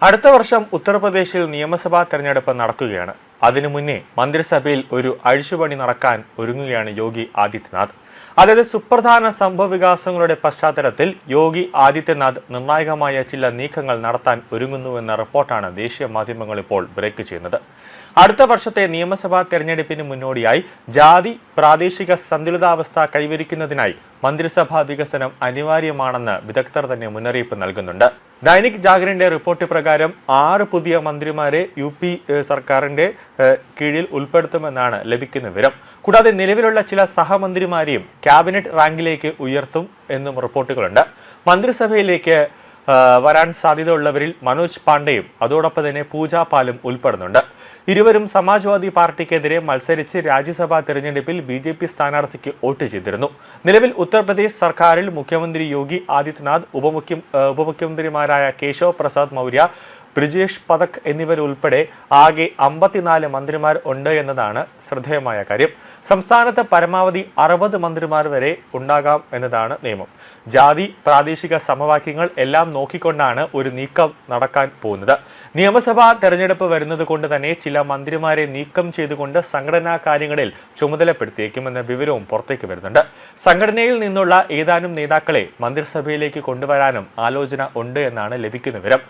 അടുത്ത വർഷം ഉത്തർപ്രദേശിൽ നിയമസഭാ തെരഞ്ഞെടുപ്പ് നടക്കുകയാണ്. അതിനു മുന്നേ മന്ത്രിസഭയിൽ ഒരു അഴിച്ചുപണി നടക്കാൻ ഒരുങ്ങുകയാണ് യോഗി ആദിത്യനാഥ്. അതായത് സുപ്രധാന സംഭവവികാസങ്ങളുടെ പശ്ചാത്തലത്തിൽ യോഗി ആദിത്യനാഥ് നിർണായകമായ ചില നീക്കങ്ങൾ നടത്താൻ ഒരുങ്ങുന്നുവെന്ന റിപ്പോർട്ടാണ് ദേശീയ മാധ്യമങ്ങൾ ഇപ്പോൾ ബ്രേക്ക് ചെയ്യുന്നത്. അടുത്ത വർഷത്തെ നിയമസഭാ തെരഞ്ഞെടുപ്പിന് മുന്നോടിയായി ജാതി പ്രാദേശിക സന്തുലിതാവസ്ഥ കൈവരിക്കുന്നതിനായി മന്ത്രിസഭാ വികസനം അനിവാര്യമാണെന്ന് വിദഗ്ധർ തന്നെ മുന്നറിയിപ്പ് നൽകുന്നുണ്ട്. ദൈനിക് ജാഗരന്റെ റിപ്പോർട്ട് പ്രകാരം 6 പുതിയ മന്ത്രിമാരെ UP സർക്കാരിന്റെ കീഴിൽ ഉൾപ്പെടുത്തുമെന്നാണ് ലഭിക്കുന്ന വിവരം. കൂടാതെ നിലവിലുള്ള ചില സഹമന്ത്രിമാരെയും ക്യാബിനറ്റ് റാങ്കിലേക്ക് ഉയർത്തും എന്നും റിപ്പോർട്ടുകളുണ്ട്. മന്ത്രിസഭയിലേക്ക് വരാൻ സാധ്യതയുള്ളവരിൽ മനോജ് പാണ്ഡെയും അതോടൊപ്പം തന്നെ പൂജ പാലും ഉൾപ്പെടുന്നുണ്ട്. ഇരുവരും സമാജ്വാദി പാർട്ടിക്കെതിരെ മത്സരിച്ച് രാജ്യസഭാ തെരഞ്ഞെടുപ്പിൽ BJP സ്ഥാനാർത്ഥിക്ക് വോട്ട് ചെയ്തിരുന്നു. നിലവിൽ ഉത്തർപ്രദേശ് സർക്കാരിൽ മുഖ്യമന്ത്രി യോഗി ആദിത്യനാഥ്, ഉപമുഖ്യമന്ത്രിമാരായ കേശവ് പ്രസാദ് മൗര്യ, ബ്രിജേഷ് പഥക് എന്നിവരുൾപ്പെടെ ആകെ 54 മന്ത്രിമാർ ഉണ്ട് എന്നതാണ് ശ്രദ്ധേയമായ കാര്യം. സംസ്ഥാനത്ത് പരമാവധി 60 മന്ത്രിമാർ വരെ ഉണ്ടാകാം എന്നതാണ് നിയമം. ജാതി പ്രാദേശിക സമവാക്യങ്ങൾ എല്ലാം നോക്കിക്കൊണ്ടാണ് ഒരു നീക്കം നടക്കാൻ പോകുന്നത്. നിയമസഭാ തെരഞ്ഞെടുപ്പ് വരുന്നത് കൊണ്ട് തന്നെ ചില മന്ത്രിമാരെ നീക്കം ചെയ്തുകൊണ്ട് സംഘടനാ കാര്യങ്ങളിൽ ചുമതലപ്പെടുത്തിയേക്കുമെന്ന വിവരവും പുറത്തേക്ക് വരുന്നുണ്ട്. സംഘടനയിൽ നിന്നുള്ള ഏതാനും നേതാക്കളെ മന്ത്രിസഭയിലേക്ക് കൊണ്ടുവരാനും ആലോചന ഉണ്ട് എന്നാണ് ലഭിക്കുന്ന വിവരം.